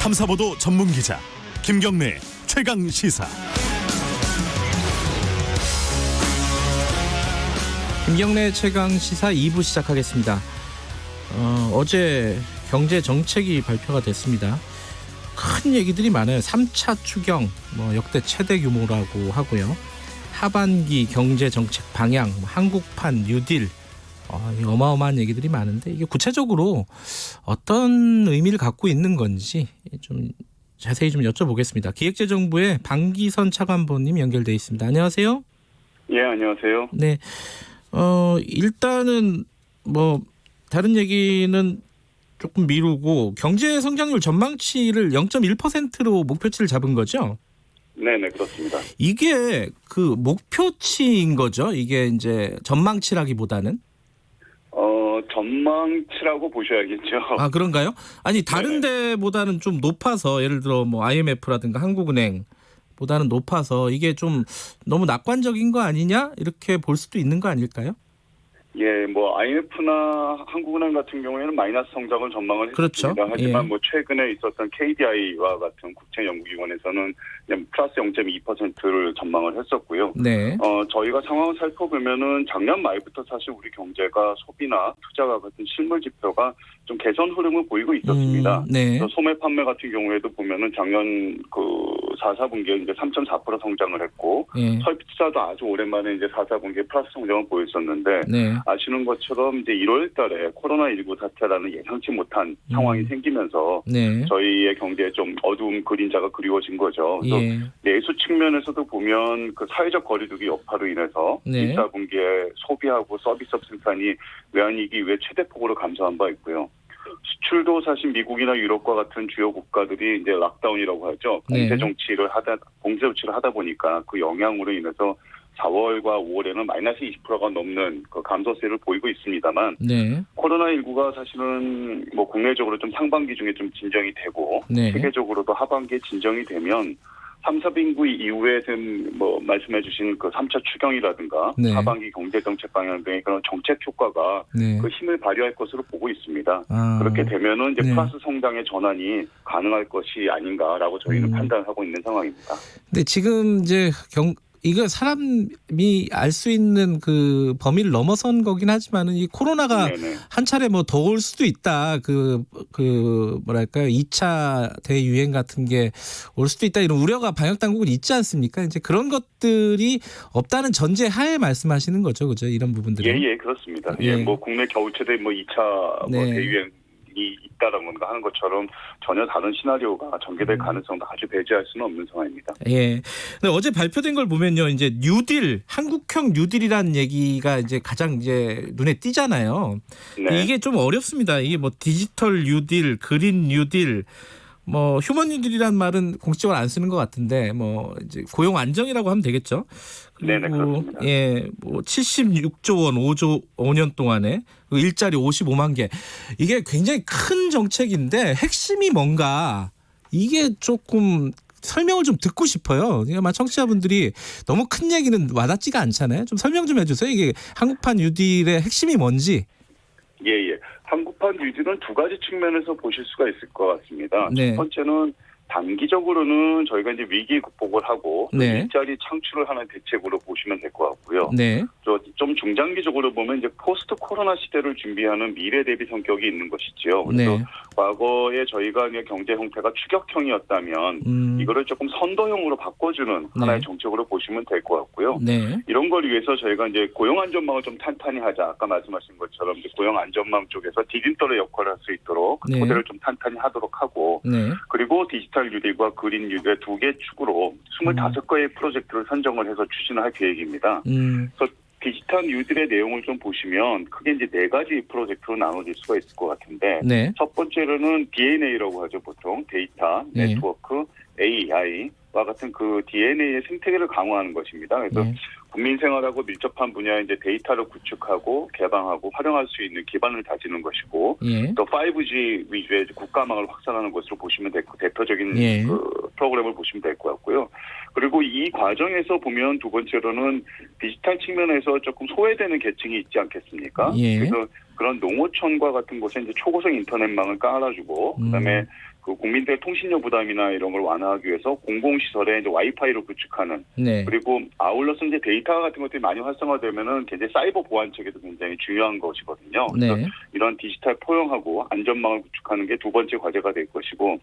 탐사보도 전문 기자 김경래 최강 시사. 김경래 최강 시사 2부 시작하겠습니다. 어제 경제 정책이 발표가 됐습니다. 큰 얘기들이 많아요. 3차 추경 역대 최대 규모라고 하고요. 하반기 경제 정책 방향, 한국판 뉴딜, 어마어마한 얘기들이 많은데 이게 구체적으로 어떤 의미를 갖고 있는 건지 좀 자세히 좀 여쭤보겠습니다. 기획재정부의 방기선 차관보님 연결돼 있습니다. 안녕하세요. 예, 안녕하세요. 네, 일단은 다른 얘기는 조금 미루고 경제 성장률 전망치를 0.1%로 목표치를 잡은 거죠? 네네, 그렇습니다. 이게 그 목표치인 거죠? 이게 이제 전망치라기보다는? 전망치라고 보셔야겠죠. 아, 그런가요? 아니, 다른 데보다는 좀 높아서, 예를 들어 IMF라든가 한국은행보다는 높아서 이게 좀 너무 낙관적인 거 아니냐? 이렇게 볼 수도 있는 거 아닐까요? 예, IMF나 한국은행 같은 경우에는 마이너스 성장을 전망을 그렇죠. 했습니다. 하지만 예. 최근에 있었던 KDI와 같은 국제연구기관에서는 그냥 플러스 0.2%를 전망을 했었고요. 네. 저희가 상황을 살펴보면은 작년 말부터 사실 우리 경제가 소비나 투자와 같은 실물 지표가 좀 개선 흐름을 보이고 있었습니다. 네. 소매 판매 같은 경우에도 보면은 작년 4분기에 이제 3.4% 성장을 했고, 예. 설비 투자도 아주 오랜만에 이제 4분기에 플러스 성장을 보였었는데, 네. 아시는 것처럼 이제 1월 달에 코로나19 사태라는 예상치 못한 상황이 생기면서 네. 저희의 경제에 좀 어두운 그림자가 그리워진 거죠. 그래서 예. 내수 측면에서도 보면 그 사회적 거리두기 여파로 인해서 네. 1사분기에 소비하고 서비스업 생산이 외환위기 이후에 최대폭으로 감소한 바 있고요. 수출도 사실 미국이나 유럽과 같은 주요 국가들이 이제 락다운이라고 하죠. 네. 봉쇄 조치를 하다 보니까 그 영향으로 인해서 4월과 5월에는 마이너스 20%가 넘는 그 감소세를 보이고 있습니다만, 네. 코로나19가 사실은 국내적으로 좀 상반기 중에 좀 진정이 되고, 네. 세계적으로도 하반기에 진정이 되면 3, 4분기 이후에 말씀해 주신 그 3차 추경이라든가 네. 하반기 경제정책 방향 등의 그런 정책 효과가 네. 그 힘을 발휘할 것으로 보고 있습니다. 아. 그렇게 되면은 이제 네. 플러스 성장의 전환이 가능할 것이 아닌가라고 저희는 판단하고 있는 상황입니다. 근데 지금 이제 이거 사람이 알 수 있는 그 범위를 넘어선 거긴 하지만은 이 코로나가 네네. 한 차례 더 올 수도 있다. 뭐랄까요? 2차 대유행 같은 게 올 수도 있다. 이런 우려가 방역 당국은 있지 않습니까? 이제 그런 것들이 없다는 전제하에 말씀하시는 거죠. 그죠? 이런 부분들이. 예, 그렇습니다. 예. 국내 겨울 최대 2차 네. 대유행이 있다라든가 하는 것처럼 전혀 다른 시나리오가 전개될 가능성도 아주 배제할 수는 없는 상황입니다. 예. 근데 어제 발표된 걸 보면요, 이제 뉴딜, 한국형 뉴딜이라는 얘기가 이제 가장 이제 눈에 띄잖아요. 네. 이게 좀 어렵습니다. 이게 디지털 뉴딜, 그린 뉴딜, 휴먼 뉴딜이라는 말은 공식적으로 안 쓰는 것 같은데, 이제 고용 안정이라고 하면 되겠죠. 그리고 네네, 그렇습니다. 76조 원 5년 동안에 일자리 55만 개. 이게 굉장히 큰 정책인데 핵심이 뭔가 이게 조금 설명을 좀 듣고 싶어요. 아마 청취자분들이 너무 큰 얘기는 와닿지가 않잖아요. 좀 설명 좀 해주세요. 이게 한국판 뉴딜의 핵심이 뭔지. 예. 한국판 뉴딜은 두 가지 측면에서 보실 수가 있을 것 같습니다. 네. 첫 번째는 단기적으로는 저희가 이제 위기 극복을 하고 네. 일자리 창출을 하는 대책으로 보시면 될 것 같고요. 네. 좀 중장기적으로 보면 이제 포스트 코로나 시대를 준비하는 미래 대비 성격이 있는 것이지요. 그래서 네. 과거에 저희가 경제 형태가 추격형이었다면 이거를 조금 선도형으로 바꿔주는 하나의 정책으로 보시면 될 것 같고요. 네. 이런 걸 위해서 저희가 이제 고용 안전망을 좀 탄탄히 하자. 아까 말씀하신 것처럼 이제 고용 안전망 쪽에서 디딤돌의 역할을 할 수 있도록 그 네. 토대를 좀 탄탄히 하도록 하고, 네. 그리고 디지털 뉴딜과 그린 뉴딜의 두 개 축으로 25개의 프로젝트를 선정을 해서 추진을 할 계획입니다. 그래서 디지털 뉴딜의 내용을 좀 보시면 크게 이제 4가지 프로젝트로 나눠질 수가 있을 것 같은데, 네. 첫 번째로는 DNA라고 하죠. 보통 데이터, 네. 네트워크, AI와 같은 그 DNA의 생태계를 강화하는 것입니다. 그래서 네. 국민 생활하고 밀접한 분야에 이제 데이터를 구축하고 개방하고 활용할 수 있는 기반을 다지는 것이고, 예. 또 5G 위주의 국가망을 확산하는 것으로 보시면 되고, 대표적인 예. 그 프로그램을 보시면 될 것 같고요. 그리고 이 과정에서 보면 두 번째로는 디지털 측면에서 조금 소외되는 계층이 있지 않겠습니까? 예. 그래서 그런 농어촌과 같은 곳에 이제 초고속 인터넷망을 깔아주고, 그다음에 그 국민들의 통신료 부담이나 이런 걸 완화하기 위해서 공공시설에 이제 와이파이로 구축하는 네. 그리고 아울러서 이제 데이터 같은 것들이 많이 활성화되면은 굉장히 사이버 보안 체계도 굉장히 중요한 것이거든요. 그래서 네. 이런 디지털 포용하고 안전망을 구축하는 게 두 번째 과제가 될 것이고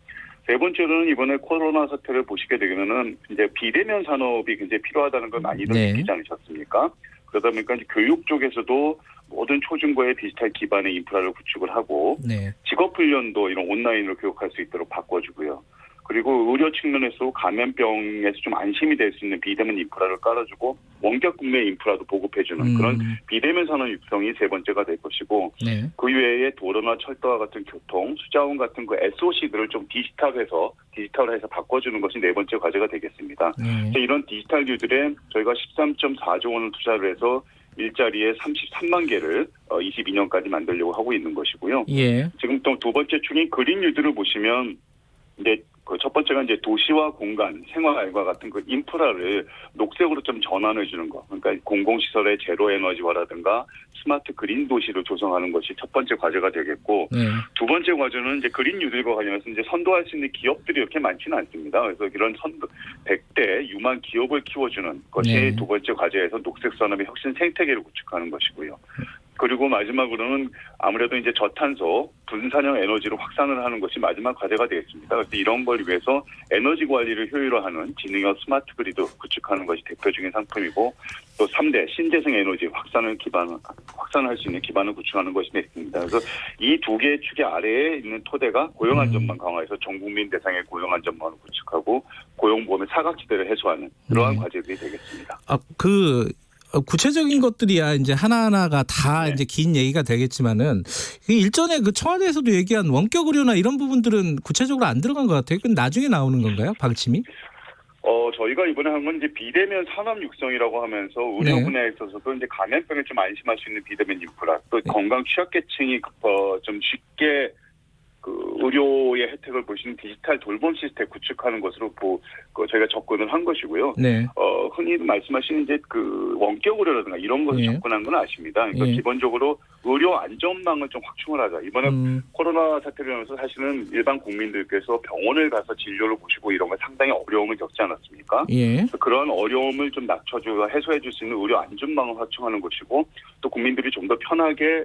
세 번째로는 이번에 코로나 사태를 보시게 되면은 이제 비대면 산업이 굉장히 필요하다는 걸 많이들 네. 느끼지 않으셨습니까? 그러다 보니까 이제 교육 쪽에서도 모든 초중고의 디지털 기반의 인프라를 구축을 하고 네. 직업 훈련도 이런 온라인으로 교육할 수 있도록 바꿔주고요. 그리고 의료 측면에서 감염병에서 좀 안심이 될 수 있는 비대면 인프라를 깔아주고 원격 국내 인프라도 보급해주는 그런 비대면 산업 육성이 세 번째가 될 것이고 네. 그 이외에 도로나 철도와 같은 교통, 수자원 같은 그 SOC들을 좀 디지털해서 바꿔주는 것이 네 번째 과제가 되겠습니다. 네. 이런 디지털 뉴들에 저희가 13.4조 원을 투자를 해서 일자리에 33만 개를 22년까지 만들려고 하고 있는 것이고요. 예. 지금 또 두 번째 축인 그린 뉴들을 보시면 이제 그 첫 번째가 이제 도시와 공간, 생활과 같은 그 인프라를 녹색으로 좀 전환해 주는 거. 그러니까 공공시설의 제로 에너지화라든가 스마트 그린 도시를 조성하는 것이 첫 번째 과제가 되겠고 네. 두 번째 과제는 이제 그린 뉴딜과 관련해서 이제 선도할 수 있는 기업들이 이렇게 많지는 않습니다. 그래서 이런 100대 유망 기업을 키워주는 것이 네. 두 번째 과제에서 녹색 산업의 혁신 생태계를 구축하는 것이고요. 그리고 마지막으로는 아무래도 이제 저탄소 분산형 에너지로 확산을 하는 것이 마지막 과제가 되겠습니다. 그래서 이런 걸 위해서 에너지 관리를 효율화하는 지능형 스마트 그리드 구축하는 것이 대표적인 상품이고 또 3대 신재생 에너지 확산할 수 있는 기반을 구축하는 것이 되겠습니다. 그래서 이 두 개의 축의 아래에 있는 토대가 고용 안전망 강화해서 전 국민 대상의 고용 안전망을 구축하고 고용보험의 사각지대를 해소하는 그러한 과제들이 되겠습니다. 구체적인 것들이야 이제 하나하나가 다 네. 이제 긴 얘기가 되겠지만은 일전에 그 청와대에서도 얘기한 원격 의료나 이런 부분들은 구체적으로 안 들어간 것 같아요. 그건 나중에 나오는 건가요, 방침이? 저희가 이번에 한 건 이제 비대면 산업 육성이라고 하면서 의료 네. 분야에 있어서도 이제 감염병에 좀 안심할 수 있는 비대면 인프라, 또 건강 취약계층이 좀 쉽게 그 의료의 혜택을 볼 수 있는 디지털 돌봄 시스템 구축하는 것으로 저희가 접근을 한 것이고요. 네. 흔히 말씀하시는 이제 그 원격 의료라든가 이런 것을 예. 접근한 건 아십니다. 그러니까 예. 기본적으로 의료 안전망을 좀 확충을 하자. 이번에 코로나 사태를 하면서 사실은 일반 국민들께서 병원을 가서 진료를 보시고 이런 걸 상당히 어려움을 겪지 않았습니까? 예. 그런 어려움을 좀 낮춰주고 해소해 줄 수 있는 의료 안전망을 확충하는 것이고 또 국민들이 좀 더 편하게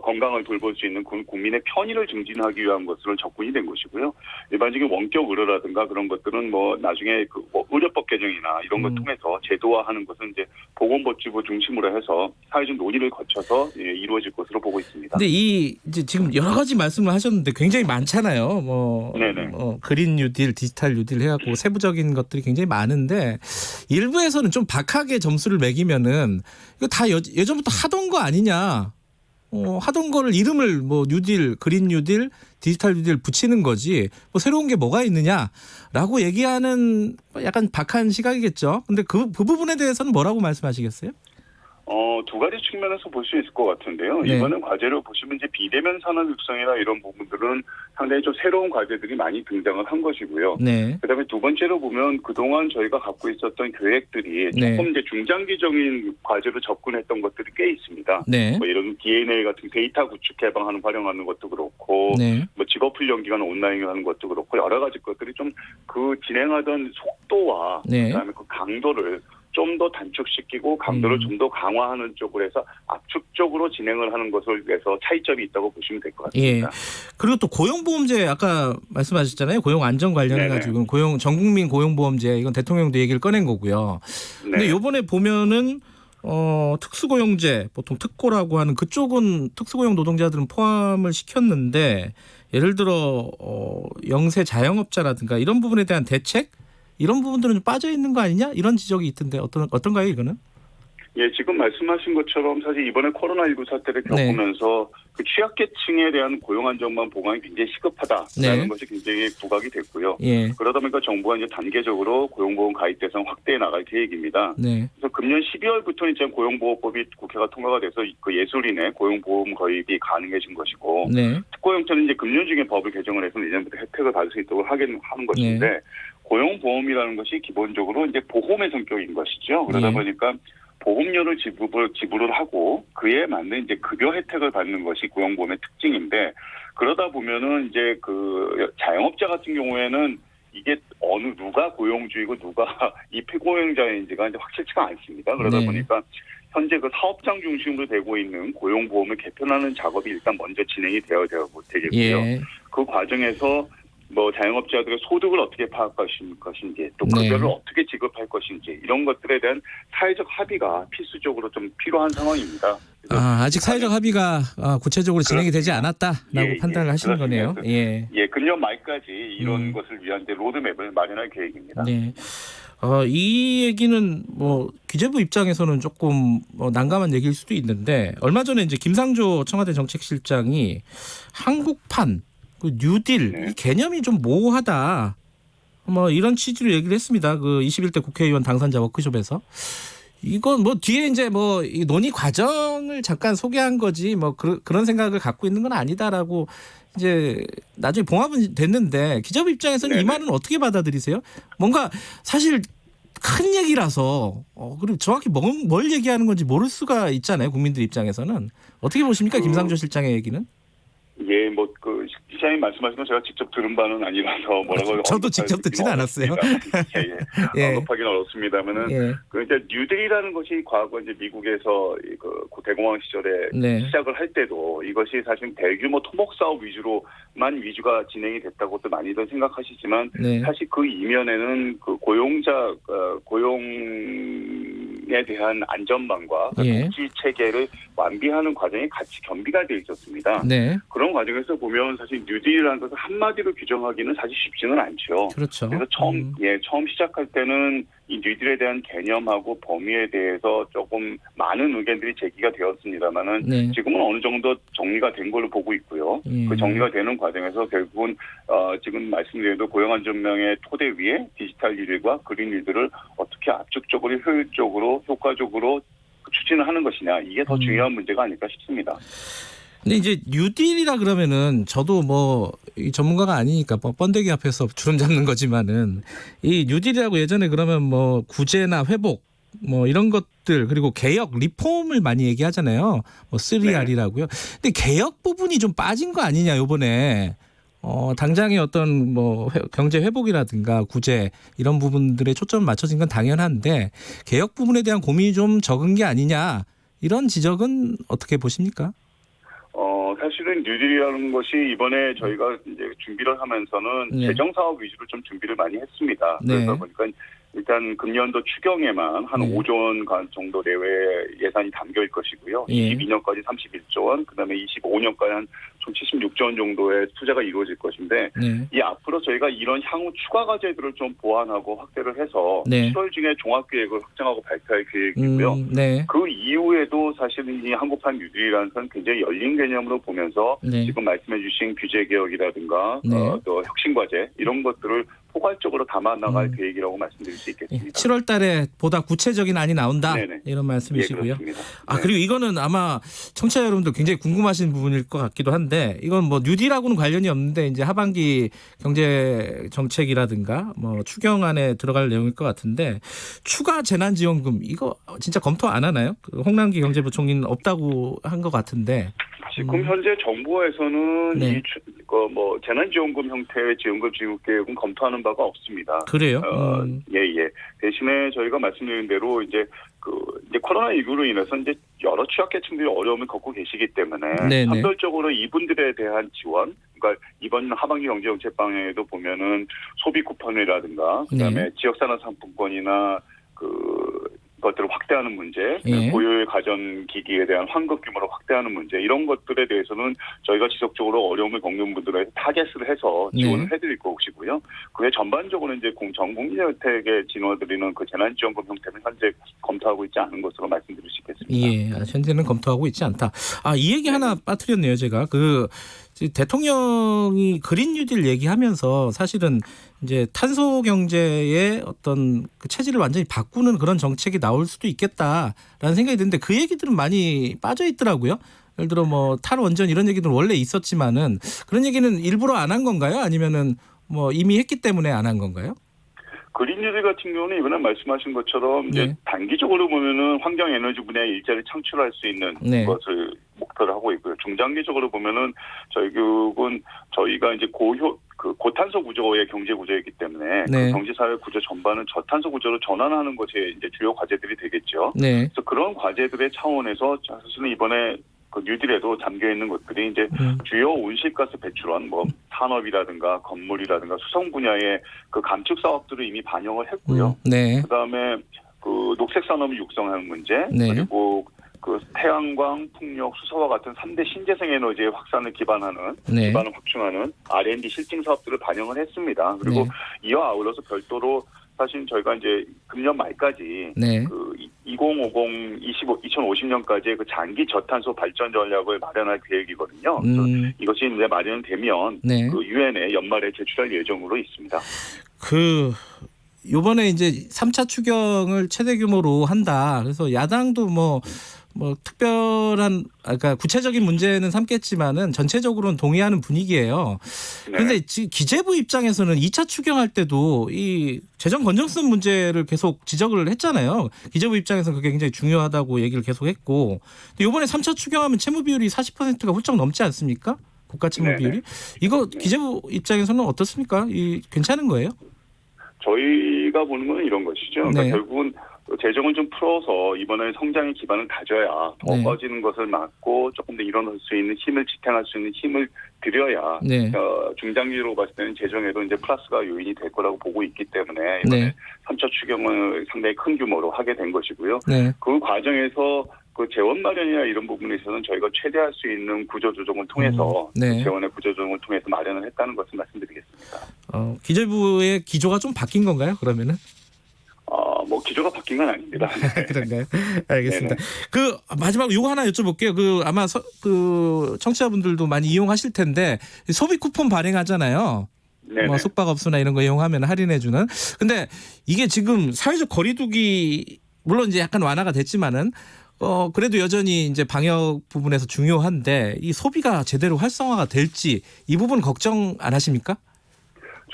건강을 돌볼 수 있는 국민의 편의를 증진하기 위한 것으로 접근이 된 것이고요. 일반적인 원격 의료라든가 그런 것들은 나중에 의료법 개정이나 이런 걸 통해서 제도화하는 것은 이제 보건복지부 중심으로 해서 사회적 논의를 거쳐서 이루어질 것으로 보고 있습니다. 근데 이제 지금 여러 가지 말씀을 하셨는데 굉장히 많잖아요. 네네. 그린 뉴딜, 디지털 뉴딜 해갖고 세부적인 것들이 굉장히 많은데 일부에서는 좀 박하게 점수를 매기면은 이거 다 예전부터 하던 거 아니냐? 하던 거를 이름을 뉴딜, 그린 뉴딜, 디지털 뉴딜 붙이는 거지 새로운 게 뭐가 있느냐라고 얘기하는 약간 박한 시각이겠죠. 근데 그 부분에 대해서는 뭐라고 말씀하시겠어요? 두 가지 측면에서 볼 수 있을 것 같은데요. 네. 이번에 과제로 보시면 이제 비대면 산업 육성이나 이런 부분들은 상당히 좀 새로운 과제들이 많이 등장을 한 것이고요. 네. 그다음에 두 번째로 보면 그동안 저희가 갖고 있었던 계획들이 네. 조금 이제 중장기적인 과제로 접근했던 것들이 꽤 있습니다. 네. 이런 DNA 같은 데이터 구축 개방하는 활용하는 것도 그렇고, 네. 직업 훈련 기간 온라인으로 하는 것도 그렇고 여러 가지 것들이 좀 그 진행하던 속도와 네. 그다음에 그 강도를 좀 더 단축시키고 강도를 좀 더 강화하는 쪽으로 해서 압축적으로 진행을 하는 것을 위해서 차이점이 있다고 보시면 될 것 같습니다. 예. 그리고 또 고용보험제 아까 말씀하셨잖아요. 고용 안전 관련해 가지고 전국민 고용보험제 이건 대통령도 얘기를 꺼낸 거고요. 근데 이번에 보면은 특수고용제 보통 특고라고 하는 그쪽은 특수고용 노동자들은 포함을 시켰는데 예를 들어 영세 자영업자라든가 이런 부분에 대한 대책 이런 부분들은 좀 빠져 있는 거 아니냐 이런 지적이 있던데 어떤가요 이거는? 예, 지금 말씀하신 것처럼 사실 이번에 코로나19 사태를 겪으면서 그 취약계층에 대한 고용안전망 보강이 굉장히 시급하다라는 것이 굉장히 부각이 됐고요. 예. 그러다 보니까 정부가 이제 단계적으로 고용보험 가입 대상 확대해 나갈 계획입니다. 네. 그래서 금년 12월부터 이제 고용보호법이 국회가 통과가 돼서 그 예술인의 고용보험 가입이 가능해진 것이고 특고 형태는 이제 금년 중에 법을 개정을 해서 내년부터 혜택을 받을 수 있도록 하는 것인데 고용보험이라는 것이 기본적으로 이제 보험의 성격인 것이죠. 그러다 보니까 보험료를 지불을 하고 그에 맞는 이제 급여 혜택을 받는 것이 고용보험의 특징인데 그러다 보면은 이제 그 자영업자 같은 경우에는 이게 누가 고용주이고 누가 이 피고용자인지가 이제 확실치가 않습니다. 그러다 네. 보니까 현재 그 사업장 중심으로 되고 있는 고용보험을 개편하는 작업이 일단 먼저 진행이 되겠고요. 예. 그 과정에서 뭐 자영업자들의 소득을 어떻게 파악할 것인지 또 네. 급여를 어떻게 지급할 것인지 이런 것들에 대한 사회적 합의가 필수적으로 좀 필요한 상황입니다. 아직 사회적 합의가 구체적으로 진행이 되지 않았다라고 판단을 하시는 거네요. 예. 예, 금년 말까지 이런 것을 위한 이제 로드맵을 마련할 계획입니다. 네. 이 얘기는 뭐 기재부 입장에서는 조금 난감한 얘기일 수도 있는데 얼마 전에 이제 김상조 청와대 정책실장이 한국판 그 뉴딜 네. 이 개념이 좀 모호하다. 뭐 이런 취지로 얘기를 했습니다. 그 21대 국회의원 당선자 워크숍에서. 이건 뭐 뒤에 이제 뭐 이 논의 과정을 잠깐 소개한 거지 뭐 그런 생각을 갖고 있는 건 아니다라고 이제 나중에 봉합은 됐는데 기자부 입장에서는 이 말은 어떻게 받아들이세요? 뭔가 사실 큰 얘기라서 그리고 정확히 뭘 얘기하는 건지 모를 수가 있잖아요. 국민들 입장에서는 어떻게 보십니까? 김상조 실장의 얘기는? 예, 뭐 그 시장님 말씀하신 건 제가 직접 들은 바는 아니라서 뭐라고 저도 직접 듣지는 않았어요. 예. 언급하기는 어렵습니다만은 예. 그 이제 뉴딜이라는 것이 과거 이제 미국에서 그 대공황 시절에 네. 시작을 할 때도 이것이 사실 대규모 토목 사업 위주가 진행이 됐다고도 많이들 생각하시지만 네. 사실 그 이면에는 그 고용에 대한 안전망과 예. 복지 체계를 완비하는 과정이 같이 겸비가 돼 있었습니다. 네. 그런 과정에서 보면 사실 뉴딜이라는 것을 한마디로 규정하기는 사실 쉽지는 않죠. 그렇죠. 그래서 처음 시작할 때는 이 뉴딜에 대한 개념하고 범위에 대해서 조금 많은 의견들이 제기가 되었습니다만은 네. 지금은 어느 정도 정리가 된 걸로 보고 있고요. 예. 그 정리가 되는 과정에서 결국은 지금 말씀드린 대로 고용안전망의 토대 위에 디지털 뉴딜과 그린 뉴딜을 어떻게 압축적으로 효율적으로 효과적으로 추진을 하는 것이냐 이게 더 중요한 문제가 아닐까 싶습니다. 근데 이제 뉴딜이라 그러면은 저도 뭐 이 전문가가 아니니까 뭐 번데기 앞에서 주름 잡는 거지만은 이 뉴딜이라고 예전에 그러면 뭐 구제나 회복 뭐 이런 것들 그리고 개혁 리폼을 많이 얘기하잖아요. 뭐 3R이라고요. 근데 개혁 부분이 좀 빠진 거 아니냐 요번에. 당장의 어떤 뭐 경제 회복이라든가 구제 이런 부분들에 초점을 맞춰진 건 당연한데 개혁 부분에 대한 고민이 좀 적은 게 아니냐 이런 지적은 어떻게 보십니까? 사실은 뉴딜이라는 것이 이번에 저희가 이제 준비를 하면서는 네. 재정 사업 위주로 좀 준비를 많이 했습니다. 네. 그러다 보니까 일단 금년도 추경에만 한 네. 5조 원 정도 내외 예산이 담겨 있을 것이고요. 예. 22년까지 31조 원, 그다음에 25년까지 한 총 76조 원 정도의 투자가 이루어질 것인데 네. 이 앞으로 저희가 이런 향후 추가 과제들을 좀 보완하고 확대를 해서 네. 7월 중에 종합계획을 확정하고 발표할 계획이고요. 네. 그 이후에도 사실은 이 한국판 뉴딜이라는 건 굉장히 열린 개념으로 보면서 네. 지금 말씀해 주신 규제 개혁이라든가 네. 또 혁신 과제 이런 것들을 포괄적으로 담아 나갈 계획이라고 말씀드릴 수 있겠습니다. 7월 달에 보다 구체적인 안이 나온다. 네네. 이런 말씀이시고요. 예, 그렇습니다. 그리고 이거는 아마 청취자 여러분들 굉장히 궁금하신 부분일 것 같기도 한데 이건 뭐 뉴딜하고는 관련이 없는데 이제 하반기 경제 정책이라든가 뭐 추경안에 들어갈 내용일 것 같은데 추가 재난지원금 이거 진짜 검토 안 하나요? 홍남기 경제부총리는 없다고 한 것 같은데. 지금 현재 정부에서는 네. 뭐 재난지원금 형태의 지원금 지급 계획은 검토하는 바가 없습니다. 그래요? 예. 대신에 저희가 말씀드린 대로 이제 이제 코로나19로 인해서 이제 여러 취약계층들이 어려움을 겪고 계시기 때문에 네네. 선별적으로 이분들에 대한 지원, 그러니까 이번 하반기 경제정책 방향에도 보면은 소비 쿠폰이라든가 그다음에 지역산업 상품권이나 것들을 확대하는 문제, 예. 고효율 가전 기기에 대한 환급 규모를 확대하는 문제 이런 것들에 대해서는 저희가 지속적으로 어려움을 겪는 분들에 타겟을 해서 지원을 해드릴 것이고요. 그에 전반적으로 이제 전 국민 혜택에 지원드리는 그 재난지원금 형태는 현재 검토하고 있지 않은 것으로 말씀드릴 수 있겠습니다. 예, 현재는 검토하고 있지 않다. 이 얘기 하나 빠뜨렸네요, 제가. 대통령이 그린 뉴딜 얘기하면서 사실은 이제 탄소 경제의 어떤 그 체질을 완전히 바꾸는 그런 정책이 나올 수도 있겠다라는 생각이 드는데 그 얘기들은 많이 빠져 있더라고요. 예를 들어 뭐 탈원전 이런 얘기들은 원래 있었지만은 그런 얘기는 일부러 안 한 건가요? 아니면은 뭐 이미 했기 때문에 안 한 건가요? 그린 뉴딜 같은 경우는 이번에 말씀하신 것처럼 이제 네. 단기적으로 보면은 환경 에너지 분야에 일자리 창출할 수 있는 네. 것을 목표로 하고 있고요. 중장기적으로 보면은 결국은 저희가 이제 고탄소 구조의 경제 구조이기 때문에 네. 그 경제 사회 구조 전반은 저탄소 구조로 전환하는 것이 이제 주요 과제들이 되겠죠. 네. 그래서 그런 과제들의 차원에서 사실은 이번에 그 뉴딜에도 담겨 있는 것들이 이제 주요 온실가스 배출원, 뭐 산업이라든가 건물이라든가 수성 분야의 그 감축 사업들을 이미 반영을 했고요. 네. 그다음에 그 녹색 산업을 육성하는 문제, 네. 그리고 그 태양광, 풍력, 수소와 같은 3대 신재생 에너지의 확산을 기반을 확충하는 R&D 실증 사업들을 반영을 했습니다. 그리고 네. 이와 아울러서 별도로 사실 저희가 이제 금년 말까지 네. 그 2050년까지의 그 장기 저탄소 발전 전략을 마련할 계획이거든요. 그래서 이것이 이제 마련되면 네. 그 유엔에 연말에 제출할 예정으로 있습니다. 요번에 이제 3차 추경을 최대 규모로 한다. 그래서 야당도 뭐 특별한 그러니까 구체적인 문제는 삼겠지만은 전체적으로는 동의하는 분위기예요. 그런데 지금 기재부 입장에서는 2차 추경할 때도 이 재정 건전성 문제를 계속 지적을 했잖아요. 기재부 입장에서는 그게 굉장히 중요하다고 얘기를 계속 했고. 근데 이번에 3차 추경하면 채무 비율이 40%가 훌쩍 넘지 않습니까? 국가 채무 비율이. 이거 기재부 입장에서는 어떻습니까? 괜찮은 거예요? 저희가 보는 건 이런 것이죠. 그러니까 네. 결국은 재정을 좀 풀어서 이번에 성장의 기반을 다져야 더 네. 꺼지는 것을 막고 조금 더 일어날 수 있는 힘을 지탱할 수 있는 힘을 들여야 네. 중장기로 봤을 때는 재정에도 이제 플러스가 요인이 될 거라고 보고 있기 때문에 이번에 네. 3차 추경을 상당히 큰 규모로 하게 된 것이고요. 네. 그 과정에서 그 재원 마련이나 이런 부분에 있어서는 저희가 최대할 수 있는 구조 조정을 통해서 네. 재원의 구조 조정을 통해서 마련을 했다는 것을 말씀드리겠습니다. 기재부의 기조가 좀 바뀐 건가요? 그러면은? 뭐 기조가 바뀐 건 아닙니다. 그런가요? 알겠습니다. 네네. 마지막으로 이거 하나 여쭤볼게요. 아마 청취자분들도 많이 이용하실 텐데 소비 쿠폰 발행하잖아요. 뭐 숙박업소나 이런 거 이용하면 할인해주는. 근데 이게 지금 사회적 거리두기 물론 이제 약간 완화가 됐지만은 그래도 여전히 이제 방역 부분에서 중요한데 이 소비가 제대로 활성화가 될지 이 부분 걱정 안 하십니까?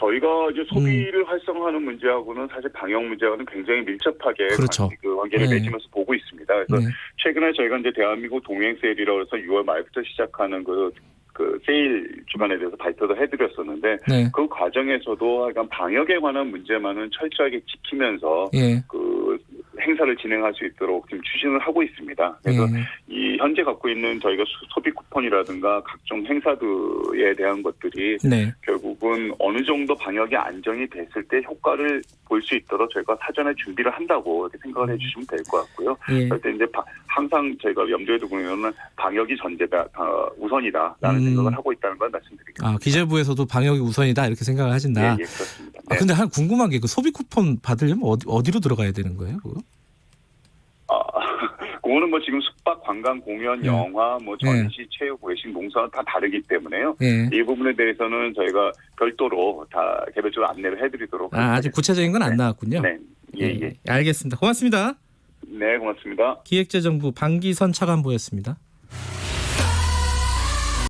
저희가 이제 소비를 활성화하는 문제하고는 사실 방역 문제와는 굉장히 밀접하게 그렇죠. 관계를 맺으면서 보고 있습니다. 그래서 네. 최근에 저희가 이제 대한민국 동행 세일이라고 해서 6월 말부터 시작하는 그 세일 주간에 대해서 발표도 해드렸었는데 네. 그 과정에서도 약간 방역에 관한 문제만은 철저하게 지키면서 예. 그 행사를 진행할 수 있도록 지금 추진을 하고 있습니다. 그래서 이 현재 갖고 있는 저희가 소비 쿠폰이라든가 각종 행사들에 대한 것들이 네. 결국은 어느 정도 방역이 안정이 됐을 때 효과를 볼 수 있도록 저희가 사전에 준비를 한다고 이렇게 생각을 해주시면 될 것 같고요. 그럴 때 이제 항상 저희가 염두에 두고 있는 건 방역이 전제다, 우선이다라는 생각을 하고 있다는 걸 말씀드리겠습니다. 기재부에서도 방역이 우선이다 이렇게 생각을 하신다. 예, 그렇습니다. 네. 근데 하나 궁금한 게 그 소비 쿠폰 받으려면 어디로 들어가야 되는 거예요? 그거? 그거는 뭐 지금 숙박, 관광, 공연, 영화, 뭐 전시, 체육, 외식, 농사는 다 다르기 때문에요. 이 부분에 대해서는 저희가 별도로 다 개별적으로 안내를 해드리도록. 아직 구체적인 건 안 나왔군요. 네, 예. 알겠습니다. 고맙습니다. 네, 고맙습니다. 기획재정부 방기선 차관보였습니다.